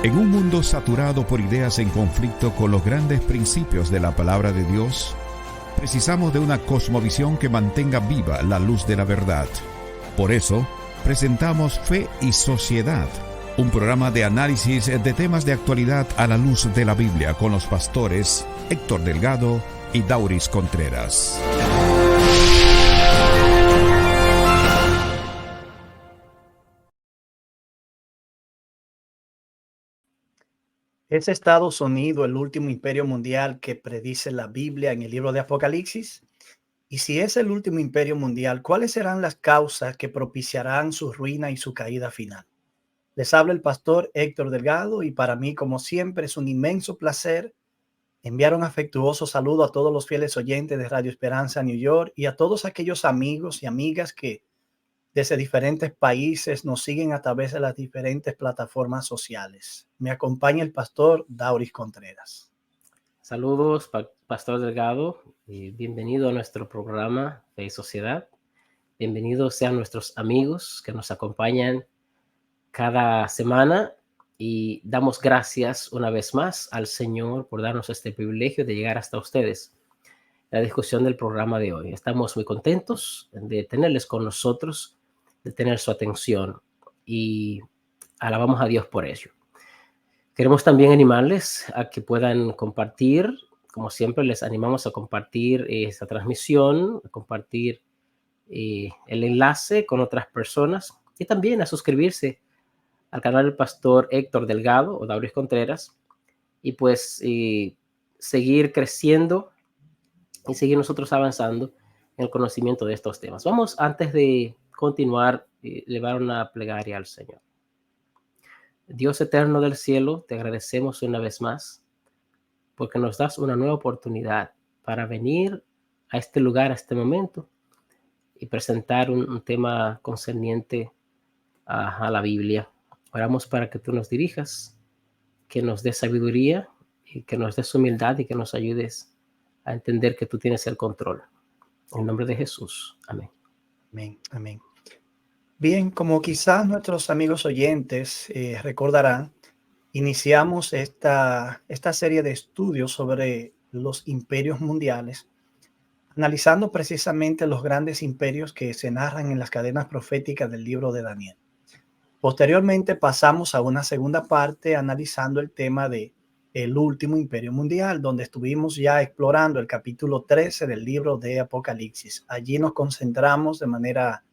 En un mundo saturado por ideas en conflicto con los grandes principios de la palabra de Dios, precisamos de una cosmovisión que mantenga viva la luz de la verdad. Por eso, presentamos Fe y Sociedad, un programa de análisis de temas de actualidad a la luz de la Biblia con los pastores Héctor Delgado y Dauris Contreras. ¿Es Estados Unidos el último imperio mundial que predice la Biblia en el libro de Apocalipsis? Y si es el último imperio mundial, ¿cuáles serán las causas que propiciarán su ruina y su caída final? Les habla el pastor Héctor Delgado y para mí, como siempre, es un inmenso placer enviar un afectuoso saludo a todos los fieles oyentes de Radio Esperanza New York y a todos aquellos amigos y amigas que desde diferentes países nos siguen a través de las diferentes plataformas sociales. Me acompaña el pastor Dauris Contreras. Saludos, pastor Delgado, y bienvenido a nuestro programa Fe y Sociedad. Bienvenidos sean nuestros amigos que nos acompañan cada semana y damos gracias una vez más al Señor por darnos este privilegio de llegar hasta ustedes. La discusión del programa de hoy. Estamos muy contentos de tenerles con nosotros, de tener su atención y alabamos a Dios por ello. Queremos también animarles a que puedan compartir, como siempre les animamos a compartir esta transmisión, a compartir el enlace con otras personas y también a suscribirse al canal del pastor Héctor Delgado o Dauris Contreras y pues seguir creciendo y seguir nosotros avanzando en el conocimiento de estos temas. Vamos, antes de continuar, elevar una plegaria al Señor. Dios eterno del cielo, te agradecemos una vez más porque nos das una nueva oportunidad para venir a este lugar, a este momento y presentar un tema concerniente a la Biblia. Oramos para que tú nos dirijas, que nos des sabiduría y que nos des humildad y que nos ayudes a entender que tú tienes el control. En el nombre de Jesús. Amén. Amén, amén. Bien, como quizás nuestros amigos oyentes recordarán, iniciamos esta serie de estudios sobre los imperios mundiales, analizando precisamente los grandes imperios que se narran en las cadenas proféticas del libro de Daniel. Posteriormente pasamos a una segunda parte analizando el tema de el último imperio mundial, donde estuvimos ya explorando el capítulo 13 del libro de Apocalipsis. Allí nos concentramos de manera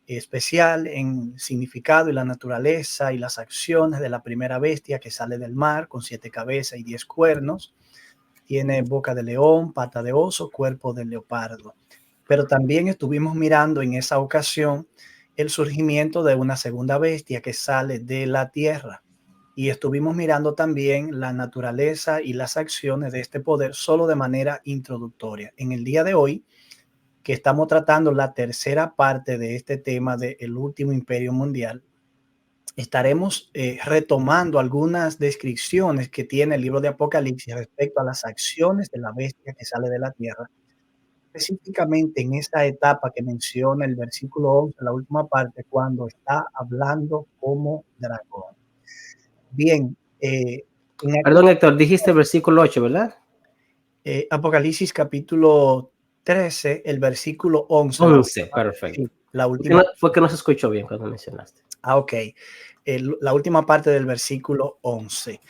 especial en el significado y la naturaleza y las acciones de la primera bestia que sale del mar con 7 cabezas y 10 cuernos. Tiene boca de león, pata de oso, cuerpo de leopardo. Pero también estuvimos mirando en esa ocasión el surgimiento de una segunda bestia que sale de la tierra. Y estuvimos mirando también la naturaleza y las acciones de este poder solo de manera introductoria. En el día de hoy, que estamos tratando la tercera parte de este tema del último imperio mundial, estaremos retomando algunas descripciones que tiene el libro de Apocalipsis respecto a las acciones de la bestia que sale de la tierra, específicamente en esta etapa que menciona el versículo 11, la última parte, cuando está hablando como dragón. Bien, Perdón, Héctor, dijiste versículo 8, ¿verdad? Apocalipsis capítulo 13, el versículo 11. 11, perfecto. Sí, la última. Fue que no se escuchó bien cuando mencionaste. Ok. La última parte del versículo 11.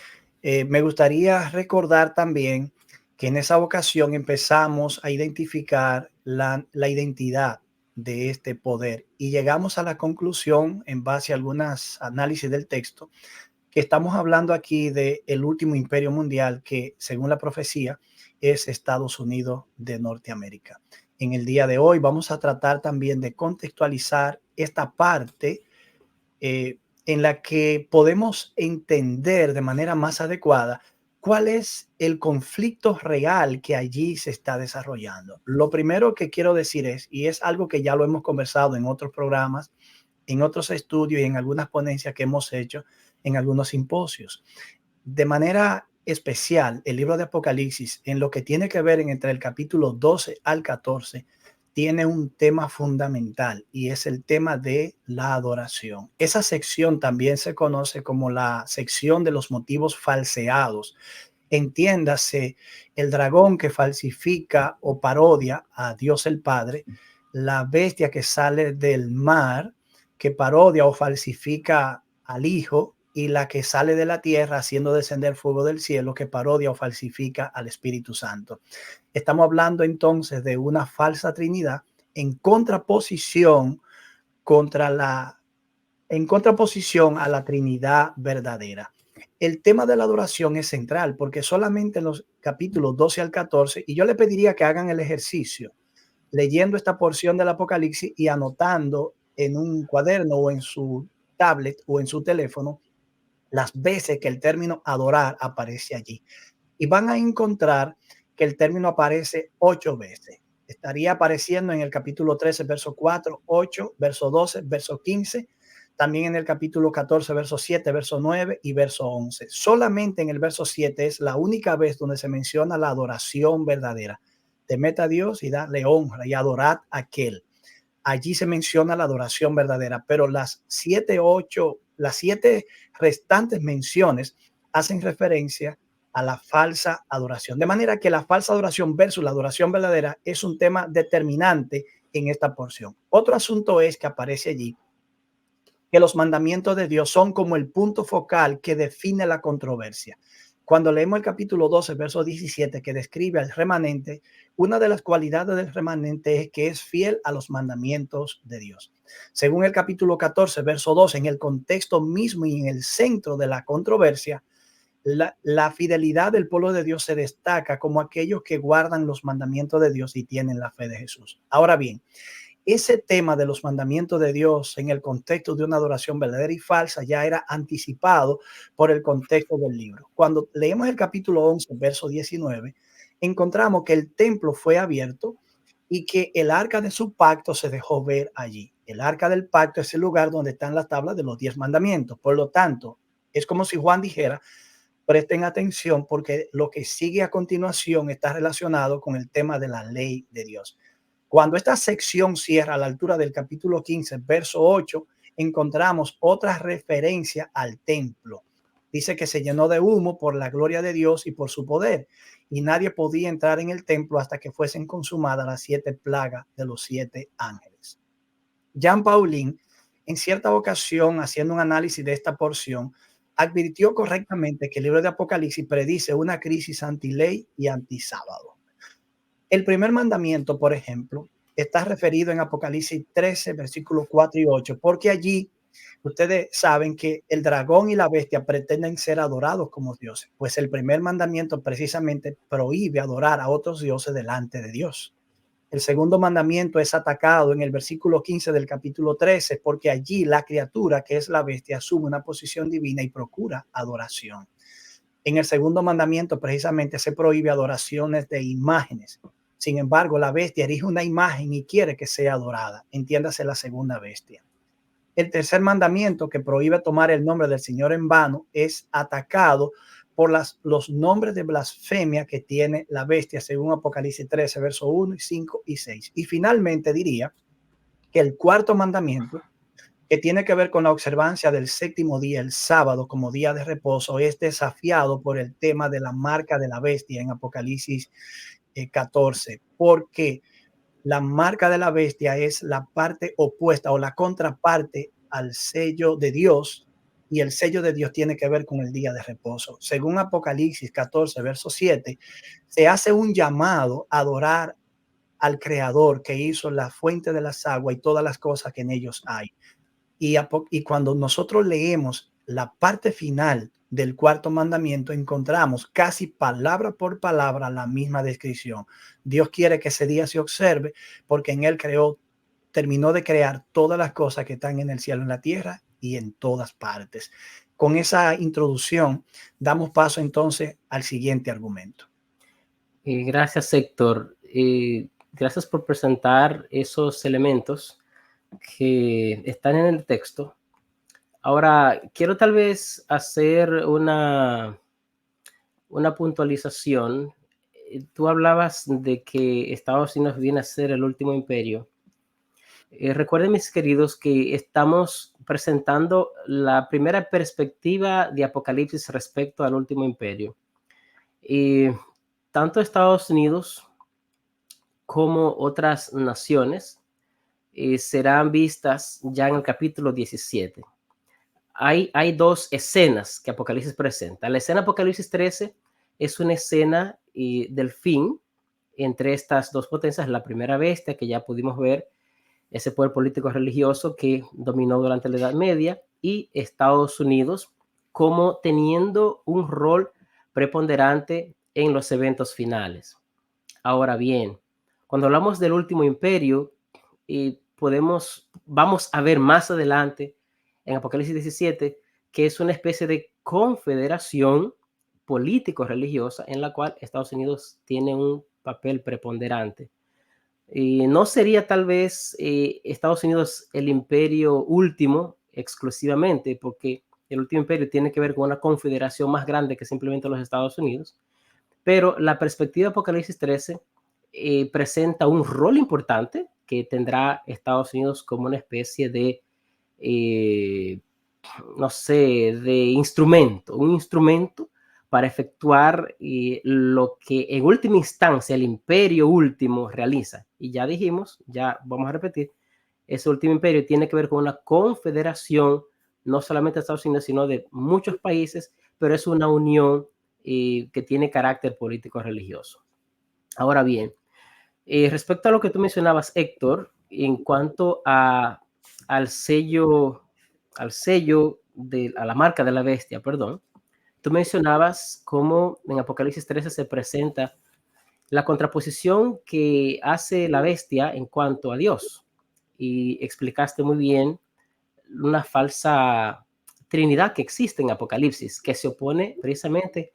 Me gustaría recordar también que en esa ocasión empezamos a identificar la identidad de este poder y llegamos a la conclusión, en base a algunos análisis del texto, que estamos hablando aquí del último imperio mundial que, según la profecía, es Estados Unidos de Norteamérica. En el día de hoy vamos a tratar también de contextualizar esta parte en la que podemos entender de manera más adecuada cuál es el conflicto real que allí se está desarrollando. Lo primero que quiero decir es, y es algo que ya lo hemos conversado en otros programas, en otros estudios y en algunas ponencias que hemos hecho en algunos simposios. De manera especial, el libro de Apocalipsis, en lo que tiene que ver entre el capítulo 12 al 14, tiene un tema fundamental y es el tema de la adoración. Esa sección también se conoce como la sección de los motivos falseados. Entiéndase, el dragón que falsifica o parodia a Dios el Padre, la bestia que sale del mar, que parodia o falsifica al Hijo, y la que sale de la tierra haciendo descender fuego del cielo, que parodia o falsifica al Espíritu Santo. Estamos hablando entonces de una falsa Trinidad en contraposición en contraposición a la Trinidad verdadera. El tema de la adoración es central porque solamente en los capítulos 12 al 14, y yo le pediría que hagan el ejercicio leyendo esta porción del Apocalipsis y anotando en un cuaderno o en su tablet o en su teléfono las veces que el término adorar aparece allí. Y van a encontrar que el término aparece 8 veces. Estaría apareciendo en el capítulo 13, verso 4, 8, verso 12, verso 15, también en el capítulo 14, verso 7, verso 9 y verso 11. Solamente en el verso 7 es la única vez donde se menciona la adoración verdadera. Temed a Dios y dadle honra y adorad a aquel. Allí se menciona la adoración verdadera, pero las 7 restantes menciones hacen referencia a la falsa adoración. De manera que la falsa adoración versus la adoración verdadera es un tema determinante en esta porción. Otro asunto es que aparece allí que los mandamientos de Dios son como el punto focal que define la controversia. Cuando leemos el capítulo 12, verso 17, que describe al remanente, una de las cualidades del remanente es que es fiel a los mandamientos de Dios. Según el capítulo 14, verso 2, en el contexto mismo y en el centro de la controversia, la fidelidad del pueblo de Dios se destaca como aquellos que guardan los mandamientos de Dios y tienen la fe de Jesús. Ahora bien, ese tema de los mandamientos de Dios en el contexto de una adoración verdadera y falsa ya era anticipado por el contexto del libro. Cuando leemos el capítulo 11, verso 19, encontramos que el templo fue abierto y que el arca de su pacto se dejó ver allí. El arca del pacto es el lugar donde están las tablas de los 10 mandamientos. Por lo tanto, es como si Juan dijera: presten atención porque lo que sigue a continuación está relacionado con el tema de la ley de Dios. Cuando esta sección cierra a la altura del capítulo 15, verso 8, encontramos otra referencia al templo. Dice que se llenó de humo por la gloria de Dios y por su poder, y nadie podía entrar en el templo hasta que fuesen consumadas las 7 plagas de los 7 ángeles. Jean Paulin, en cierta ocasión, haciendo un análisis de esta porción, advirtió correctamente que el libro de Apocalipsis predice una crisis anti-ley y anti-sábado. El primer mandamiento, por ejemplo, está referido en Apocalipsis 13, versículos 4 y 8, porque allí ustedes saben que el dragón y la bestia pretenden ser adorados como dioses, pues el primer mandamiento precisamente prohíbe adorar a otros dioses delante de Dios. El segundo mandamiento es atacado en el versículo 15 del capítulo 13, porque allí la criatura, que es la bestia, asume una posición divina y procura adoración. En el segundo mandamiento precisamente se prohíbe adoraciones de imágenes. Sin embargo, la bestia erige una imagen y quiere que sea adorada. Entiéndase la segunda bestia. El tercer mandamiento, que prohíbe tomar el nombre del Señor en vano, es atacado por los nombres de blasfemia que tiene la bestia, según Apocalipsis 13, versos 1, 5 y 6. Y finalmente diría que el cuarto mandamiento, que tiene que ver con la observancia del séptimo día, el sábado, como día de reposo, es desafiado por el tema de la marca de la bestia en Apocalipsis 14, porque la marca de la bestia es la parte opuesta o la contraparte al sello de Dios, y el sello de Dios tiene que ver con el día de reposo. Según Apocalipsis 14, verso 7, se hace un llamado a adorar al Creador que hizo la fuente de las aguas y todas las cosas que en ellos hay. Y cuando nosotros leemos la parte final del cuarto mandamiento, encontramos casi palabra por palabra la misma descripción. Dios quiere que ese día se observe porque en él terminó de crear todas las cosas que están en el cielo, en la tierra y en todas partes. Con esa introducción, damos paso entonces al siguiente argumento. Gracias, Héctor. Gracias por presentar esos elementos que están en el texto. Ahora, quiero tal vez hacer una puntualización tú hablabas de que Estados Unidos viene a ser el último imperio. Recuerden, mis queridos, que estamos presentando la primera perspectiva de Apocalipsis respecto al último imperio. Tanto Estados Unidos como otras naciones serán vistas ya en el capítulo 17. Hay dos escenas que Apocalipsis presenta. La escena Apocalipsis 13 es una escena del fin entre estas dos potencias, la primera bestia que ya pudimos ver, ese poder político religioso que dominó durante la Edad Media, y Estados Unidos como teniendo un rol preponderante en los eventos finales. Ahora bien, cuando hablamos del último imperio, vamos a ver más adelante en Apocalipsis 17 que es una especie de confederación político-religiosa en la cual Estados Unidos tiene un papel preponderante. No sería tal vez Estados Unidos el imperio último exclusivamente, porque el último imperio tiene que ver con una confederación más grande que simplemente los Estados Unidos, pero la perspectiva de Apocalipsis 13 presenta un rol importante que tendrá Estados Unidos como una especie de, no sé, de instrumento, un instrumento para efectuar lo que en última instancia el imperio último realiza. Y ya dijimos, ya vamos a repetir, ese último imperio tiene que ver con una confederación, no solamente de Estados Unidos, sino de muchos países, pero es una unión que tiene carácter político-religioso. Ahora bien, respecto a lo que tú mencionabas, Héctor, en cuanto al sello, a la marca de la bestia, perdón, tú mencionabas cómo en Apocalipsis 13 se presenta la contraposición que hace la bestia en cuanto a Dios. Y explicaste muy bien una falsa trinidad que existe en Apocalipsis, que se opone precisamente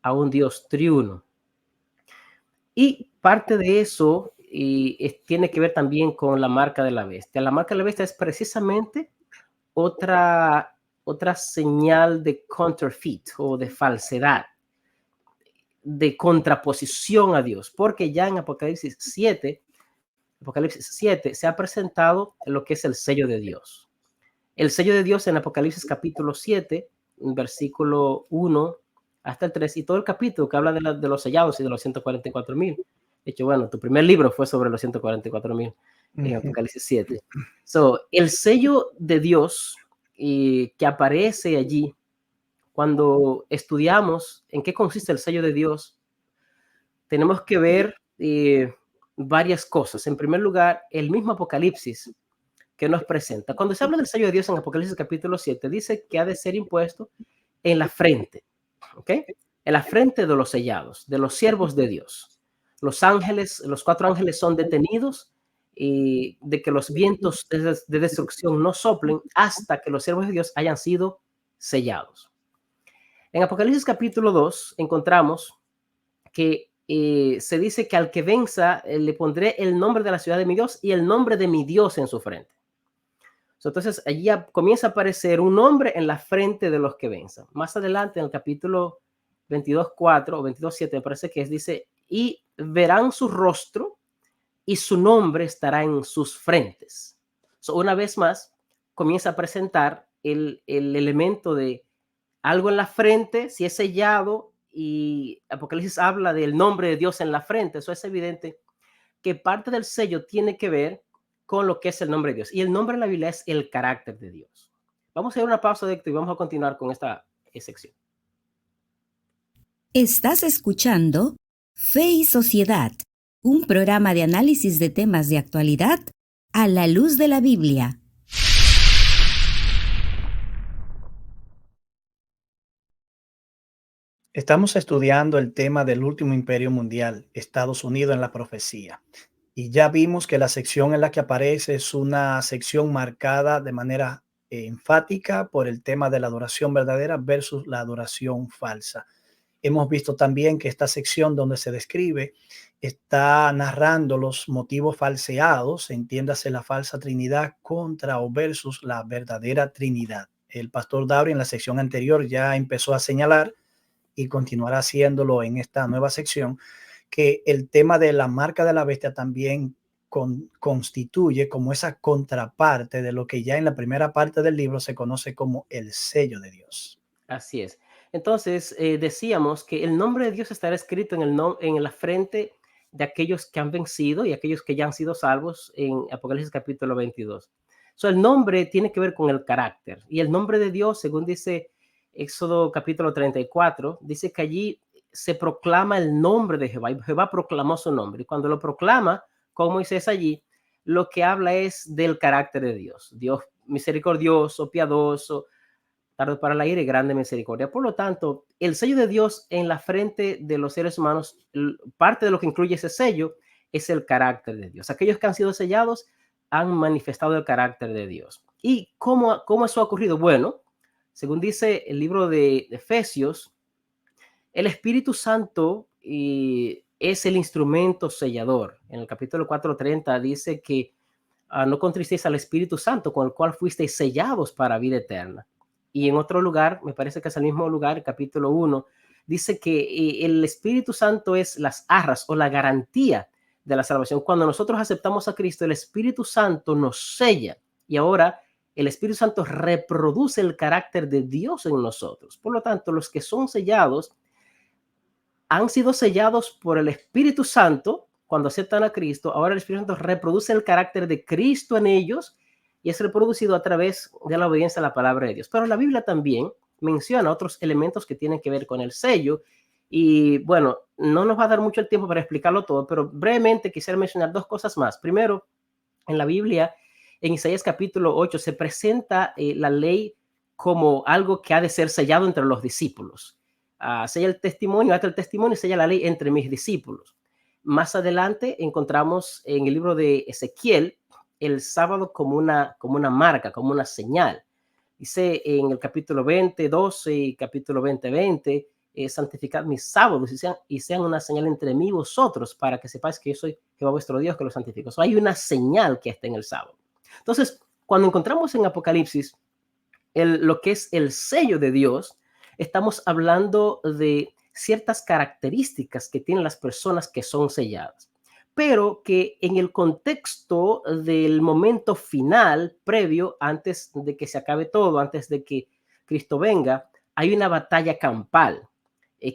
a un Dios triuno. Y parte de eso tiene que ver también con la marca de la bestia. La marca de la bestia es precisamente otra señal de counterfeit o de falsedad, de contraposición a Dios, porque ya en Apocalipsis 7 se ha presentado lo que es el sello de Dios. El sello de Dios en Apocalipsis capítulo 7, versículo 1 hasta el 3, y todo el capítulo que habla de los sellados y de los 144,000. De hecho, bueno, tu primer libro fue sobre los 144,000 en Apocalipsis 7. El sello de Dios que aparece allí, cuando estudiamos en qué consiste el sello de Dios, tenemos que ver varias cosas. En primer lugar, el mismo Apocalipsis que nos presenta. Cuando se habla del sello de Dios en Apocalipsis capítulo 7, dice que ha de ser impuesto en la frente, ¿ok? En la frente de los sellados, de los siervos de Dios. Los ángeles, los 4 ángeles son detenidos y de que los vientos de destrucción no soplen hasta que los siervos de Dios hayan sido sellados. En Apocalipsis capítulo 2 encontramos que se dice que al que venza le pondré el nombre de la ciudad de mi Dios y el nombre de mi Dios en su frente. Entonces allí comienza a aparecer un nombre en la frente de los que venzan. Más adelante en el capítulo 22:4 o 22:7 me parece que dice, y verán su rostro y su nombre estará en sus frentes. Una vez más comienza a presentar el elemento de algo en la frente, si es sellado, y Apocalipsis habla del nombre de Dios en la frente. Eso es evidente que parte del sello tiene que ver con lo que es el nombre de Dios. Y el nombre en la Biblia es el carácter de Dios. Vamos a hacer una pausa, Héctor, y vamos a continuar con esta sección. Estás escuchando Fe y Sociedad, un programa de análisis de temas de actualidad a la luz de la Biblia. Estamos estudiando el tema del último imperio mundial, Estados Unidos en la profecía. Y ya vimos que la sección en la que aparece es una sección marcada de manera enfática por el tema de la adoración verdadera versus la adoración falsa. Hemos visto también que esta sección donde se describe está narrando los motivos falseados, entiéndase la falsa Trinidad contra o versus la verdadera Trinidad. El pastor Dauri en la sección anterior ya empezó a señalar y continuará haciéndolo en esta nueva sección, que el tema de la marca de la bestia también constituye como esa contraparte de lo que ya en la primera parte del libro se conoce como el sello de Dios. Así es. Entonces, decíamos que el nombre de Dios estará escrito en la frente de aquellos que han vencido y aquellos que ya han sido salvos en Apocalipsis capítulo 22. El nombre tiene que ver con el carácter. Y el nombre de Dios, según dice Éxodo capítulo 34, dice que allí se proclama el nombre de Jehová. Y Jehová proclamó su nombre. Y cuando lo proclama, como Moisés allí, lo que habla es del carácter de Dios. Dios misericordioso, piadoso, tardo para la ira y grande misericordia. Por lo tanto, el sello de Dios en la frente de los seres humanos, parte de lo que incluye ese sello es el carácter de Dios. Aquellos que han sido sellados han manifestado el carácter de Dios. ¿Y cómo eso ha ocurrido? Bueno, según dice el libro de Efesios, el Espíritu Santo es el instrumento sellador. En el capítulo 4:30 dice que no contristéis al Espíritu Santo, con el cual fuisteis sellados para vida eterna. Y en otro lugar, me parece que es el mismo lugar, capítulo 1, dice que el Espíritu Santo es las arras o la garantía de la salvación. Cuando nosotros aceptamos a Cristo, el Espíritu Santo nos sella y ahora el Espíritu Santo reproduce el carácter de Dios en nosotros. Por lo tanto, los que son sellados han sido sellados por el Espíritu Santo cuando aceptan a Cristo. Ahora el Espíritu Santo reproduce el carácter de Cristo en ellos y es reproducido a través de la obediencia a la palabra de Dios. Pero la Biblia también menciona otros elementos que tienen que ver con el sello. Y bueno, no nos va a dar mucho el tiempo para explicarlo todo, pero brevemente quisiera mencionar dos cosas más. Primero, en la Biblia, en Isaías capítulo 8, se presenta la ley como algo que ha de ser sellado entre los discípulos. Sella el testimonio, ata el testimonio y sella la ley entre mis discípulos. Más adelante encontramos en el libro de Ezequiel el sábado como una marca, como una señal. Dice en el capítulo 20:12 y capítulo 20:20, santificad mis sábados y sean una señal entre mí y vosotros, para que sepáis que yo soy Jehová vuestro Dios que lo santifico. Hay una señal que está en el sábado. Entonces, cuando encontramos en Apocalipsis lo que es el sello de Dios, estamos hablando de ciertas características que tienen las personas que son selladas, pero que en el contexto del momento final, previo, antes de que se acabe todo, antes de que Cristo venga, hay una batalla campal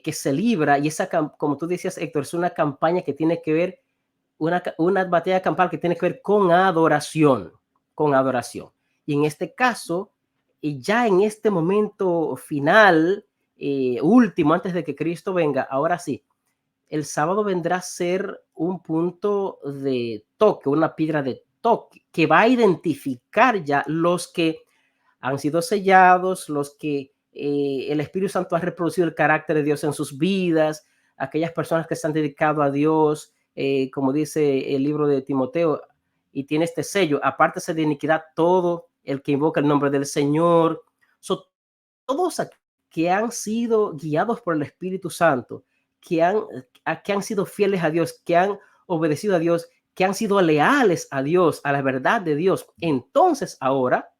que se libra, y esa, como tú decías, Héctor, es una campaña que tiene que ver, una batalla campal que tiene que ver con adoración. Y en este caso, y ya en este momento final, último, antes de que Cristo venga, ahora sí, el sábado vendrá a ser un punto de toque, una piedra de toque, que va a identificar ya los que han sido sellados, los que el Espíritu Santo ha reproducido el carácter de Dios en sus vidas, aquellas personas que se han dedicado a Dios, como dice el libro de Timoteo, y tiene este sello: apártese de iniquidad todo el que invoca el nombre del Señor. Todos que han sido guiados por el Espíritu Santo, que han sido fieles a Dios, que han obedecido a Dios, que han sido leales a Dios, a la verdad de Dios, entonces ahora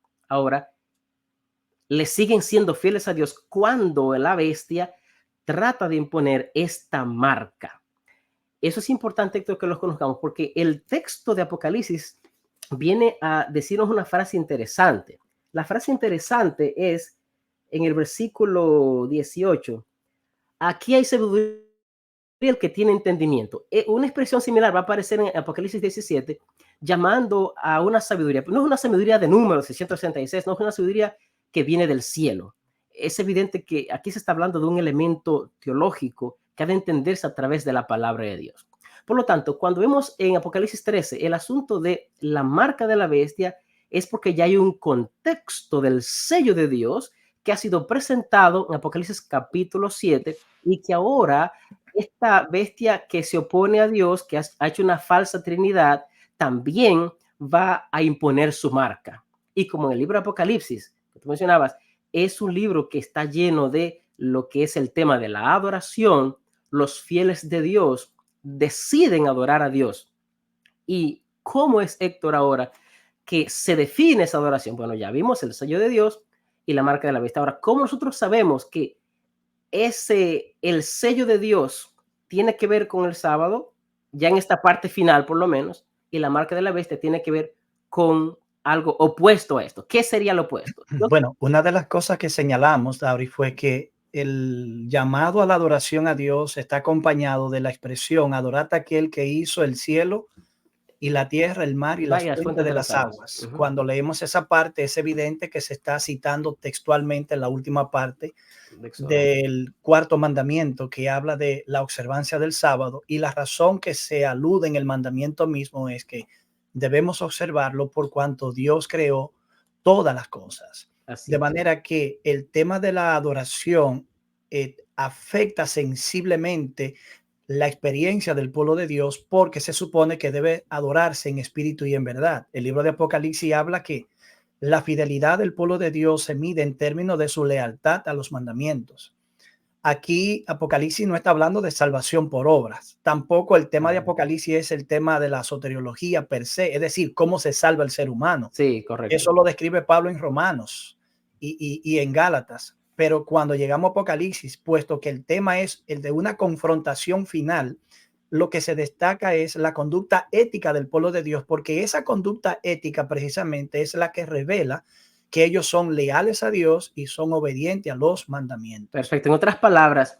le siguen siendo fieles a Dios cuando la bestia trata de imponer esta marca. Eso es importante, Héctor, que los conozcamos, porque el texto de Apocalipsis viene a decirnos una frase interesante. La frase interesante es en el versículo 18. Aquí hay sabiduría el que tiene entendimiento. Una expresión similar va a aparecer en Apocalipsis 17, llamando a una sabiduría. No es una sabiduría de números 666, no es una sabiduría que viene del cielo. Es evidente que aquí se está hablando de un elemento teológico que ha de entenderse a través de la palabra de Dios. Por lo tanto, cuando vemos en Apocalipsis 13 el asunto de la marca de la bestia, es porque ya hay un contexto del sello de Dios que ha sido presentado en Apocalipsis capítulo 7 y que ahora esta bestia que se opone a Dios, que ha hecho una falsa trinidad, también va a imponer su marca. Y como en el libro de Apocalipsis, que tú mencionabas, es un libro que está lleno de lo que es el tema de la adoración, los fieles de Dios deciden adorar a Dios. ¿Y cómo es, Héctor, ahora que se define esa adoración? Bueno, ya vimos el sello de Dios y la marca de la bestia. Ahora, ¿cómo nosotros sabemos que el sello de Dios tiene que ver con el sábado, ya en esta parte final por lo menos, y la marca de la bestia tiene que ver con algo opuesto a esto. ¿Qué sería lo opuesto? Bueno, una de las cosas que señalamos, Dauri, fue que el llamado a la adoración a Dios está acompañado de la expresión adorad a aquel que hizo el cielo y la tierra, el mar y las Vaya, las fuentes fuentes de de las las aguas. aguas. Cuando leemos esa parte, es evidente que se está citando textualmente en la última parte del cuarto mandamiento, que habla de la observancia del sábado, y la razón que se alude en el mandamiento mismo es que debemos observarlo por cuanto Dios creó todas las cosas. Así De es. manera que el tema de la adoración afecta sensiblemente la experiencia del pueblo de Dios, porque se supone que debe adorarse en espíritu y en verdad. El libro de Apocalipsis habla que la fidelidad del pueblo de Dios se mide en términos de su lealtad a los mandamientos. Aquí Apocalipsis no está hablando de salvación por obras. Tampoco el tema de Apocalipsis es el tema de la soteriología per se, es decir, cómo se salva el ser humano. Sí, correcto. Eso lo describe Pablo en Romanos y en Gálatas. Pero cuando llegamos a Apocalipsis, puesto que el tema es el de una confrontación final, lo que se destaca es la conducta ética del pueblo de Dios, porque esa conducta ética precisamente es la que revela que ellos son leales a Dios y son obedientes a los mandamientos. Perfecto. En otras palabras,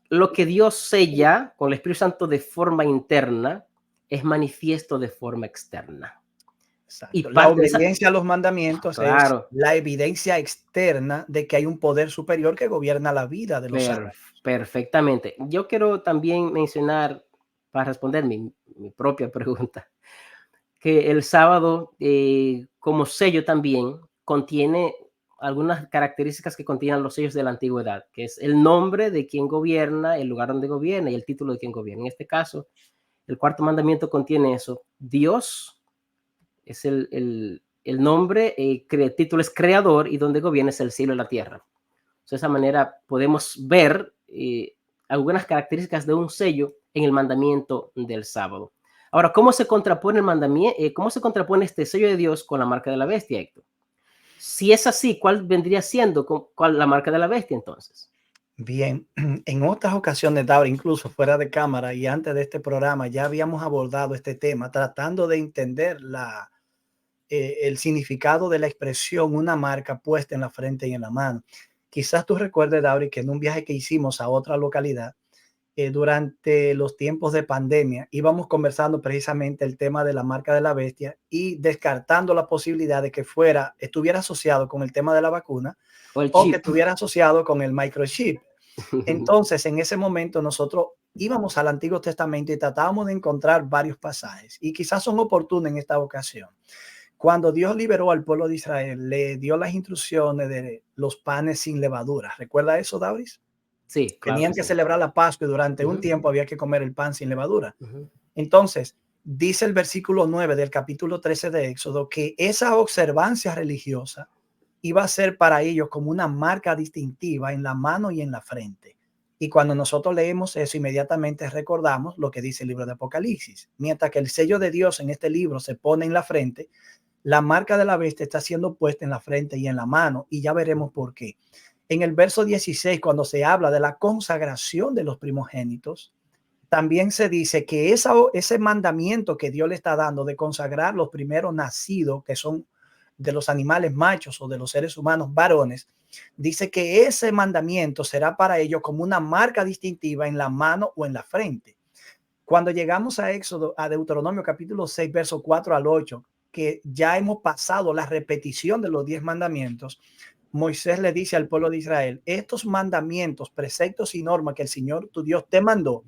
lo que Dios sella con el Espíritu Santo de forma interna es manifiesto de forma externa. Exacto. Y La obediencia a los mandamientos claro, es la evidencia externa de que hay un poder superior que gobierna la vida de los salvos. Perfectamente. Yo quiero también mencionar, para responder mi propia pregunta, que el sábado, como sello también, contiene algunas características que contienen los sellos de la antigüedad, que es el nombre de quien gobierna, el lugar donde gobierna y el título de quien gobierna. En este caso, el cuarto mandamiento contiene eso. Dios es el nombre, el título es creador y donde gobierna es el cielo y la tierra. De esa manera podemos ver algunas características de un sello en el mandamiento del sábado. Ahora, ¿cómo se contrapone el mandamiento? ¿Cómo se contrapone este sello de Dios con la marca de la bestia, Héctor? Si es así, ¿cuál vendría siendo cuál la marca de la bestia entonces? Bien, en otras ocasiones, Daura, incluso fuera de cámara y antes de este programa, ya habíamos abordado este tema, tratando de entender el significado de la expresión una marca puesta en la frente y en la mano. Quizás tú recuerdes, Daura, que en un viaje que hicimos a otra localidad, durante los tiempos de pandemia, íbamos conversando precisamente el tema de la marca de la bestia y descartando la posibilidad de que estuviera asociado con el tema de la vacuna o que estuviera asociado con el microchip. Entonces, en ese momento nosotros íbamos al Antiguo Testamento y tratábamos de encontrar varios pasajes y quizás son oportunos en esta ocasión. Cuando Dios liberó al pueblo de Israel, le dio las instrucciones de los panes sin levadura. ¿Recuerda eso, Dauris? Sí, claro. Tenían que sí. celebrar la Pascua y durante un tiempo había que comer el pan sin levadura. Uh-huh. Entonces, dice el versículo 9 del capítulo 13 de Éxodo que esa observancia religiosa iba a ser para ellos como una marca distintiva en la mano y en la frente. Y cuando nosotros leemos eso, inmediatamente recordamos lo que dice el libro de Apocalipsis. Mientras que el sello de Dios en este libro se pone en la frente, la marca de la bestia está siendo puesta en la frente y en la mano, y ya veremos por qué. En el verso 16, cuando se habla de la consagración de los primogénitos, también se dice que ese mandamiento que Dios le está dando de consagrar los primeros nacidos, que son de los animales machos o de los seres humanos varones, dice que ese mandamiento será para ellos como una marca distintiva en la mano o en la frente. Cuando llegamos a Deuteronomio capítulo 6, verso 4 al 8, que ya hemos pasado la repetición de los 10 mandamientos, Moisés le dice al pueblo de Israel, estos mandamientos, preceptos y normas que el Señor tu Dios te mandó,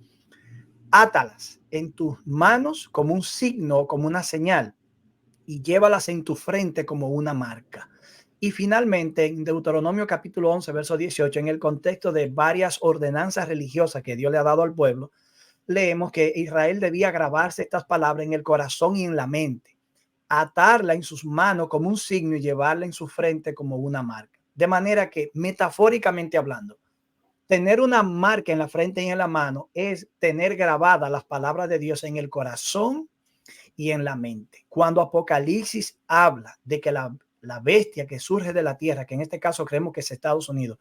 átalas en tus manos como un signo, como una señal, y llévalas en tu frente como una marca. Y finalmente, en Deuteronomio capítulo 11, verso 18, en el contexto de varias ordenanzas religiosas que Dios le ha dado al pueblo, leemos que Israel debía grabarse estas palabras en el corazón y en la mente, atarla en sus manos como un signo y llevarla en su frente como una marca. De manera que, metafóricamente hablando, tener una marca en la frente y en la mano es tener grabadas las palabras de Dios en el corazón y en la mente. Cuando Apocalipsis habla de que la bestia que surge de la tierra, que en este caso creemos que es Estados Unidos,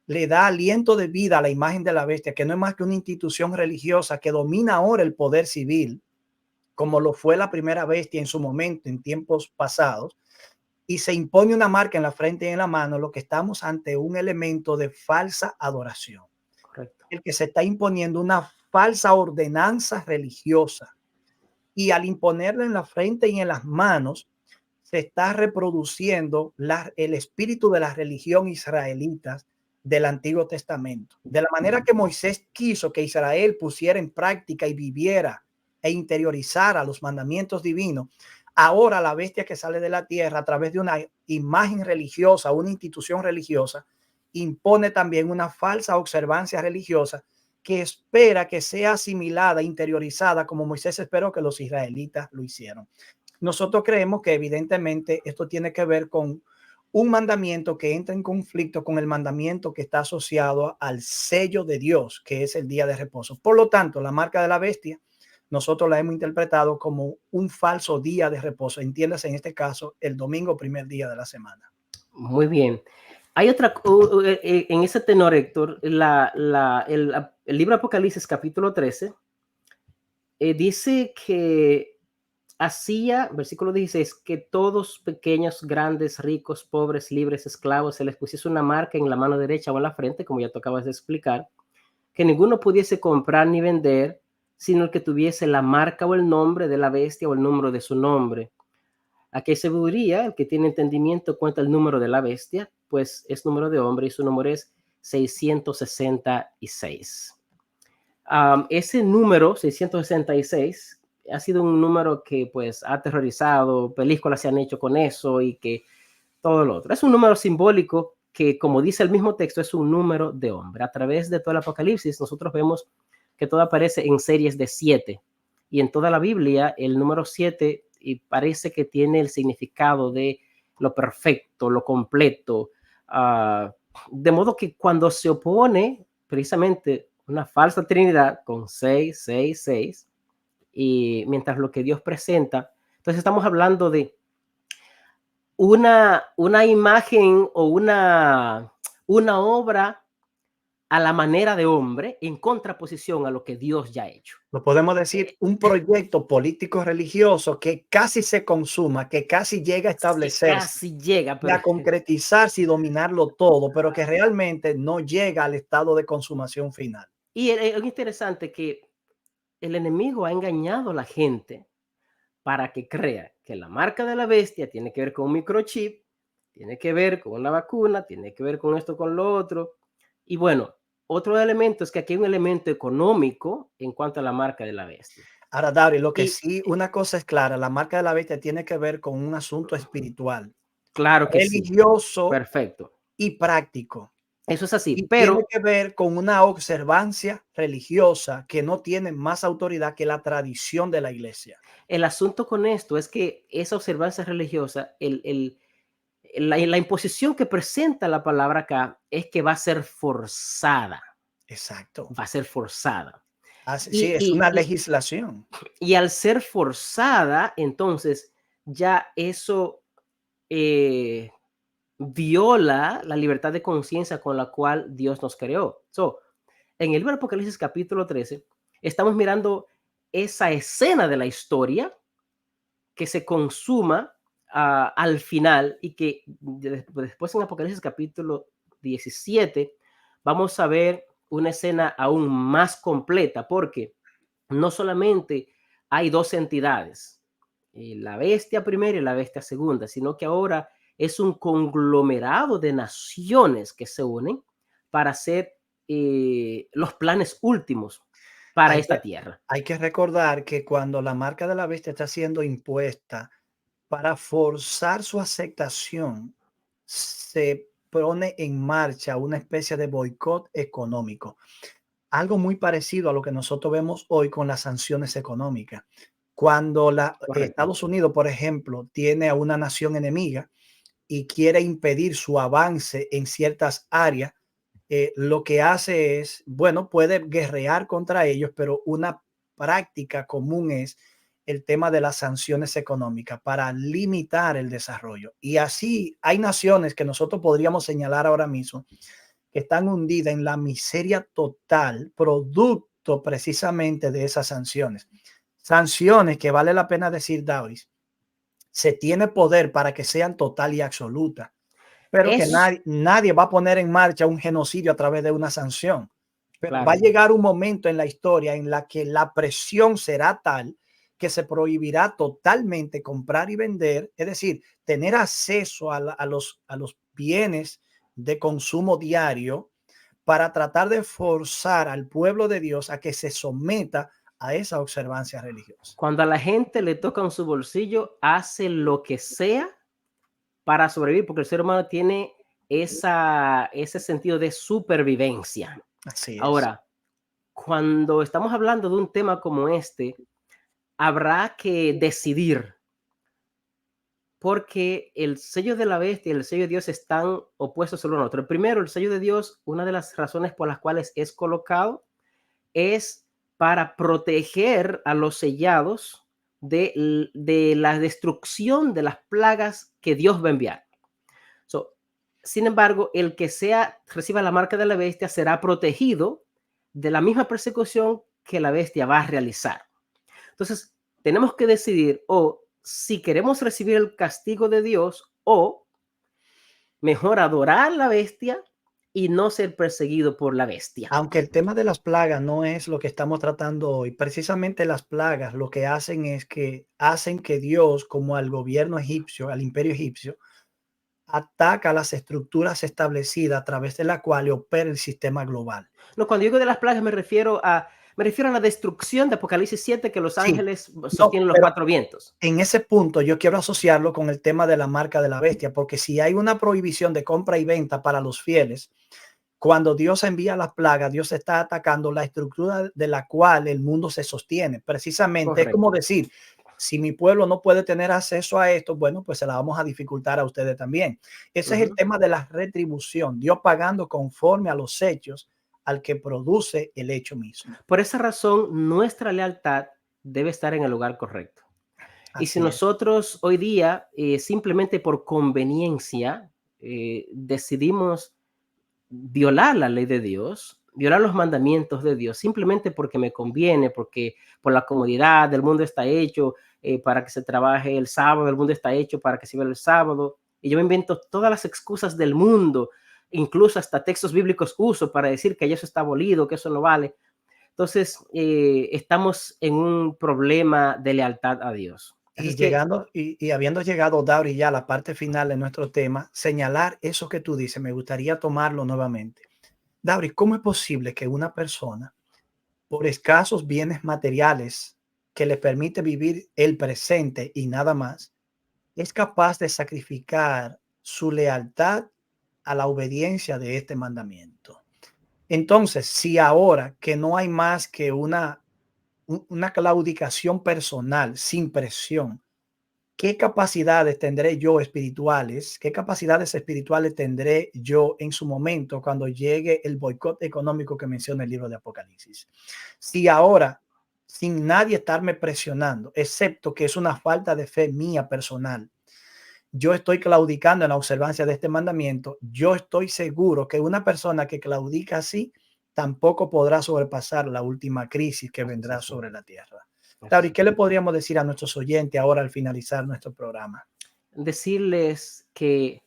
le da aliento de vida a la imagen de la bestia, que no es más que una institución religiosa que domina ahora el poder civil, como lo fue la primera bestia en su momento, en tiempos pasados, y se impone una marca en la frente y en la mano, lo que estamos ante un elemento de falsa adoración. Correcto. El que se está imponiendo una falsa ordenanza religiosa, y al imponerla en la frente y en las manos, se está reproduciendo el espíritu de la religión israelita del Antiguo Testamento. De la manera que Moisés quiso que Israel pusiera en práctica y viviera e interiorizara los mandamientos divinos, ahora la bestia que sale de la tierra a través de una imagen religiosa, una institución religiosa, impone también una falsa observancia religiosa que espera que sea asimilada, interiorizada, como Moisés esperó que los israelitas lo hicieron. Nosotros creemos que evidentemente esto tiene que ver con un mandamiento que entra en conflicto con el mandamiento que está asociado al sello de Dios, que es el día de reposo. Por lo tanto, la marca de la bestia, nosotros la hemos interpretado como un falso día de reposo. Entiéndase en este caso el domingo, primer día de la semana. Muy bien. Hay otra, en ese tenor, Héctor, el libro Apocalipsis capítulo 13 dice que hacía, versículo 16, que todos pequeños, grandes, ricos, pobres, libres, esclavos, se les pusiese una marca en la mano derecha o en la frente, como ya tú acabas de explicar, que ninguno pudiese comprar ni vender, sino el que tuviese la marca o el nombre de la bestia o el número de su nombre. Aquí se vería, el que tiene entendimiento cuenta el número de la bestia, pues es número de hombre y su número es 666. Ese número 666 ha sido un número que pues ha aterrorizado, películas se han hecho con eso y que todo lo otro. Es un número simbólico que, como dice el mismo texto, es un número de hombre. A través de todo el Apocalipsis nosotros vemos que todo aparece en series de 7 y en toda la Biblia el número 7 y parece que tiene el significado de lo perfecto, lo completo, de modo que cuando se opone precisamente una falsa trinidad con 666, y mientras lo que Dios presenta, entonces estamos hablando de una imagen o una obra a la manera de hombre en contraposición a lo que Dios ya ha hecho. Lo podemos decir, un proyecto político religioso que casi se consuma, que casi llega a establecerse, casi llega, pero a concretizarse y dominarlo todo, pero que realmente no llega al estado de consumación final. Y es interesante que el enemigo ha engañado a la gente para que crea que la marca de la bestia tiene que ver con un microchip, tiene que ver con una vacuna, tiene que ver con esto, con lo otro. Y bueno, otro elemento es que aquí hay un elemento económico en cuanto a la marca de la bestia. Ahora, David, lo que sí, una cosa es clara, la marca de la bestia tiene que ver con un asunto espiritual, Claro que religioso, sí. Perfecto. y práctico. Eso es así, Y pero tiene que ver con una observancia religiosa que no tiene más autoridad que la tradición de la iglesia. el asunto con esto es que esa observancia religiosa, la imposición que presenta la palabra acá es que va a ser forzada. Exacto. Va a ser forzada. Sí, es una legislación. Y al ser forzada, entonces ya eso viola la libertad de conciencia con la cual Dios nos creó. En el libro de Apocalipsis capítulo 13, estamos mirando esa escena de la historia que se consuma al final y que después en Apocalipsis capítulo 17 vamos a ver una escena aún más completa, porque no solamente hay dos entidades, la bestia primera y la bestia segunda, sino que ahora es un conglomerado de naciones que se unen para hacer los planes últimos para esta tierra. Hay que recordar que cuando la marca de la bestia está siendo impuesta, para forzar su aceptación, se pone en marcha una especie de boicot económico. Algo muy parecido a lo que nosotros vemos hoy con las sanciones económicas. Cuando Estados Unidos, por ejemplo, tiene a una nación enemiga y quiere impedir su avance en ciertas áreas, lo que hace es, bueno, puede guerrear contra ellos, pero una práctica común es el tema de las sanciones económicas para limitar el desarrollo. Y así hay naciones que nosotros podríamos señalar ahora mismo que están hundidas en la miseria total, producto precisamente de esas sanciones. Sanciones que vale la pena decir, Dauris, se tiene poder para que sean total y absoluta, pero que nadie va a poner en marcha un genocidio a través de una sanción. Pero Claro. va a llegar un momento en la historia en la que la presión será tal que se prohibirá totalmente comprar y vender, es decir, tener acceso a los bienes de consumo diario para tratar de forzar al pueblo de Dios a que se someta a esa observancia religiosa. Cuando a la gente le toca en su bolsillo, hace lo que sea para sobrevivir, porque el ser humano tiene ese sentido de supervivencia. Así es. Ahora, cuando estamos hablando de un tema como este, habrá que decidir, porque el sello de la bestia y el sello de Dios están opuestos el uno al otro. Primero, el sello de Dios, una de las razones por las cuales es colocado es para proteger a los sellados de la destrucción de las plagas que Dios va a enviar. Sin embargo, el que reciba la marca de la bestia será protegido de la misma persecución que la bestia va a realizar. Entonces, tenemos que decidir si queremos recibir el castigo de Dios o mejor adorar a la bestia y no ser perseguido por la bestia. Aunque el tema de las plagas no es lo que estamos tratando hoy, precisamente las plagas lo que hacen es que hacen que Dios, como al gobierno egipcio, al imperio egipcio, ataca las estructuras establecidas a través de la cual opera el sistema global. No, cuando digo de las plagas me refiero a la destrucción de Apocalipsis 7 que los ángeles sostienen los 4 vientos. En ese punto yo quiero asociarlo con el tema de la marca de la bestia, porque si hay una prohibición de compra y venta para los fieles, cuando Dios envía las plagas, Dios está atacando la estructura de la cual el mundo se sostiene. Precisamente. Correcto. Es como decir, si mi pueblo no puede tener acceso a esto, bueno, pues se la vamos a dificultar a ustedes también. Ese es el tema de la retribución, Dios pagando conforme a los hechos al que produce el hecho mismo. Por esa razón, nuestra lealtad debe estar en el lugar correcto. Así y si nosotros hoy día, simplemente por conveniencia, decidimos violar la ley de Dios, violar los mandamientos de Dios, simplemente porque me conviene, porque por la comodidad, el mundo está hecho para que se trabaje el sábado, el mundo está hecho para que se vea el sábado, y yo me invento todas las excusas del mundo, incluso hasta textos bíblicos uso para decir que eso está abolido, que eso no vale. Entonces, estamos en un problema de lealtad a Dios. Y habiendo llegado, Dauri, ya a la parte final de nuestro tema, señalar eso que tú dices, me gustaría tomarlo nuevamente. Dauri, ¿cómo es posible que una persona, por escasos bienes materiales que le permite vivir el presente y nada más, es capaz de sacrificar su lealtad a la obediencia de este mandamiento? Entonces, si ahora que no hay más que una claudicación personal sin presión, ¿qué capacidades tendré yo espirituales? ¿Qué capacidades espirituales tendré yo en su momento cuando llegue el boicot económico que menciona el libro de Apocalipsis? Si ahora, sin nadie estarme presionando, excepto que es una falta de fe mía personal, yo estoy claudicando en la observancia de este mandamiento, yo estoy seguro que una persona que claudica así tampoco podrá sobrepasar la última crisis que vendrá sobre la tierra. Dauri, ¿qué le podríamos decir a nuestros oyentes ahora al finalizar nuestro programa? Decirles que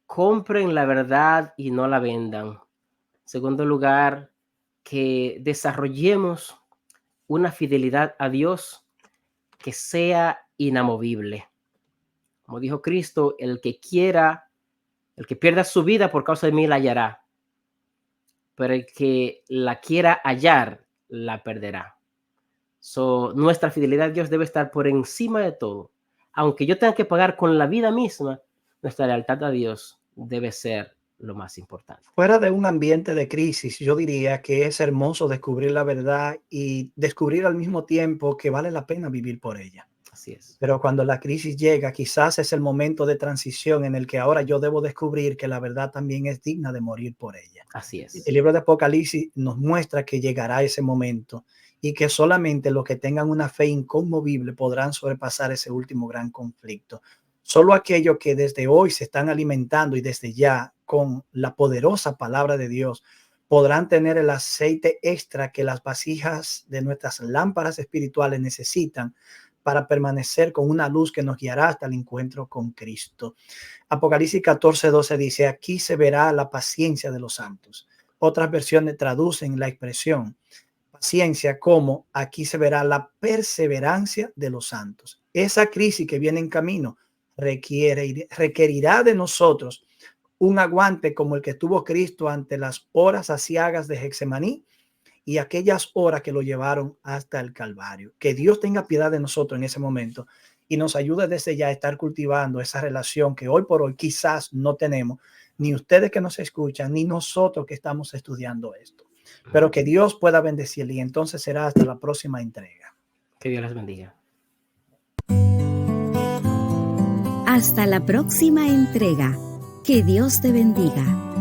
compren la verdad y no la vendan. En segundo lugar, que desarrollemos una fidelidad a Dios que sea inamovible. Como dijo Cristo, el que pierda su vida por causa de mí la hallará, pero el que la quiera hallar, la perderá. Nuestra fidelidad a Dios debe estar por encima de todo. Aunque yo tenga que pagar con la vida misma, nuestra lealtad a Dios debe ser lo más importante. Fuera de un ambiente de crisis, yo diría que es hermoso descubrir la verdad y descubrir al mismo tiempo que vale la pena vivir por ella. Así es. Pero cuando la crisis llega, quizás es el momento de transición en el que ahora yo debo descubrir que la verdad también es digna de morir por ella. Así es. El libro de Apocalipsis nos muestra que llegará ese momento y que solamente los que tengan una fe inconmovible podrán sobrepasar ese último gran conflicto. Solo aquellos que desde hoy se están alimentando y desde ya con la poderosa palabra de Dios, podrán tener el aceite extra que las vasijas de nuestras lámparas espirituales necesitan para permanecer con una luz que nos guiará hasta el encuentro con Cristo. Apocalipsis 14:12 dice: aquí se verá la paciencia de los santos. Otras versiones traducen la expresión paciencia como: aquí se verá la perseverancia de los santos. Esa crisis que viene en camino requerirá de nosotros un aguante como el que tuvo Cristo ante las horas aciagas de Getsemaní y aquellas horas que lo llevaron hasta el Calvario. Que Dios tenga piedad de nosotros en ese momento y nos ayude desde ya a estar cultivando esa relación que hoy por hoy quizás no tenemos, ni ustedes que nos escuchan, ni nosotros que estamos estudiando esto. Pero que Dios pueda bendecirle, y entonces será hasta la próxima entrega. Que Dios les bendiga. Hasta la próxima entrega. Que Dios te bendiga.